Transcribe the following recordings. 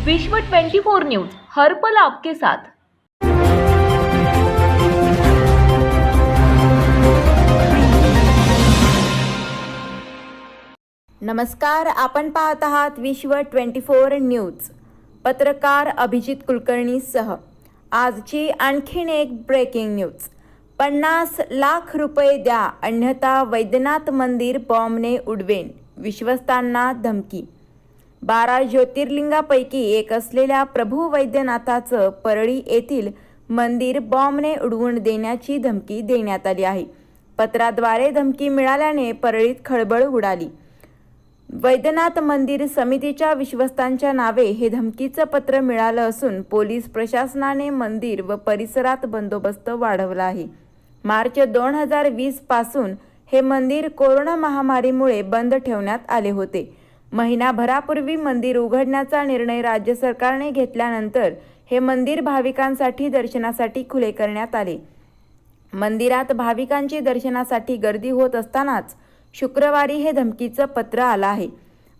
विश्व 24 न्यूज हर पल आपके साथ। नमस्कार, आपण पाहत आहात विश्व 24 न्यूज। पत्रकार अभिजित कुलकर्णीसह आजची आणखीन एक ब्रेकिंग न्यूज। 50 लाख रुपये द्या अन्यथा वैद्यनाथ मंदिर बॉम्बने उडवेन, विश्वस्तांना धमकी। 12 ज्योतिर्लिंगापैकी एक असलेल्या प्रभू वैद्यनाथाचं परळी येथील मंदिर बॉम्बने उडवून देण्याची धमकी देण्यात आली आहे। पत्राद्वारे धमकी मिळाल्याने परळीत खळबळ उडाली। वैद्यनाथ मंदिर समितीच्या विश्वस्तांच्या नावे हे धमकीचं पत्र मिळालं असून पोलीस प्रशासनाने मंदिर व परिसरात बंदोबस्त वाढवला आहे। मार्च 2020 पासून हे मंदिर कोरोना महामारीमुळे बंद ठेवण्यात आले होते। महिनाभरापूर्वी मंदिर उघडण्याचा निर्णय राज्य सरकारने घेतल्यानंतर हे मंदिर भाविकांसाठी दर्शनासाठी खुले करण्यात आले। मंदिरात भाविकांची दर्शनासाठी गर्दी होत असतानाच शुक्रवारी हे धमकीचं पत्र आलं आहे।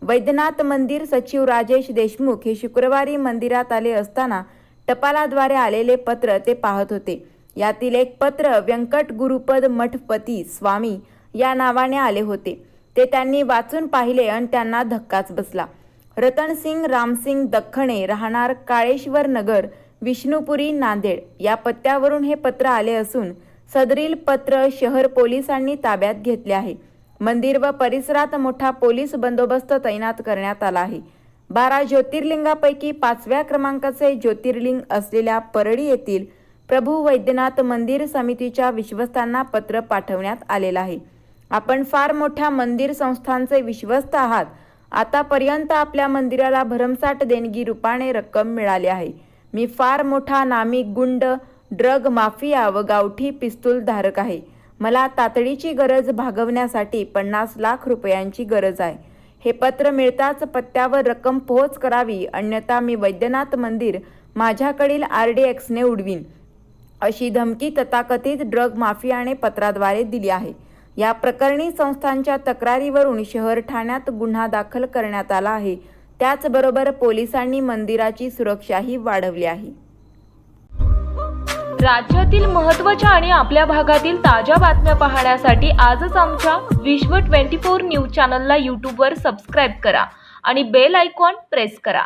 वैद्यनाथ मंदिर सचिव राजेश देशमुख हे शुक्रवारी मंदिरात आले असताना टपालाद्वारे आलेले पत्र ते पाहत होते। यातील एक पत्र व्यंकट गुरुपद मठपती स्वामी या नावाने आले होते। ते त्यांनी वाचून पाहिले आणि त्यांना धक्काच बसला। रतनसिंग रामसिंग दख्खणे राहणार काळेश्वर नगर, विष्णुपुरी, नांदेड या पत्त्यावरून हे पत्र आले असून सदरील पत्र शहर पोलिसांनी ताब्यात घेतले आहे। मंदिर व परिसरात मोठा पोलीस बंदोबस्त तैनात करण्यात आला आहे। 12 ज्योतिर्लिंगापैकी 5व्या क्रमांकाचे ज्योतिर्लिंग असलेल्या परळी येथील प्रभू वैद्यनाथ मंदिर समितीच्या विश्वस्तांना पत्र पाठवण्यात आलेलं आहे। आपण फार मोठ्या मंदिर संस्थांचे विश्वस्त आहात। आतापर्यंत आपल्या मंदिराला भरमसाठ देणगी रूपाने रक्कम मिळाली आहे। मी फार मोठा नामी गुंड, ड्रग माफिया व गावठी पिस्तूल धारक आहे। मला तातडीची गरज भागवण्यासाठी 50 लाख रुपयांची गरज आहे। हे पत्र मिळताच पत्त्यावर रक्कम पोहोच करावी, अन्यथा मी वैद्यनाथ मंदिर माझ्याकडील RDXने उडवीन, अशी धमकी तथाकथित ड्रग माफियाने पत्राद्वारे दिली आहे। या प्रकरणी संस्थांच्या तक्रारीवरून शहर ठाण्यात गुन्हा दाखल करण्यात आला आहे। त्याचबरोबर पोलिसांनी मंदिराची सुरक्षाही वाढवली आहे। राज्यातील महत्त्वाच्या आणि आपल्या भागातील ताज्या बातम्या पाहण्यासाठी आजच आमच्या विश्व 24 न्यूज चॅनलला YouTube वर सबस्क्राईब करा आणि बेल आयकॉन प्रेस करा।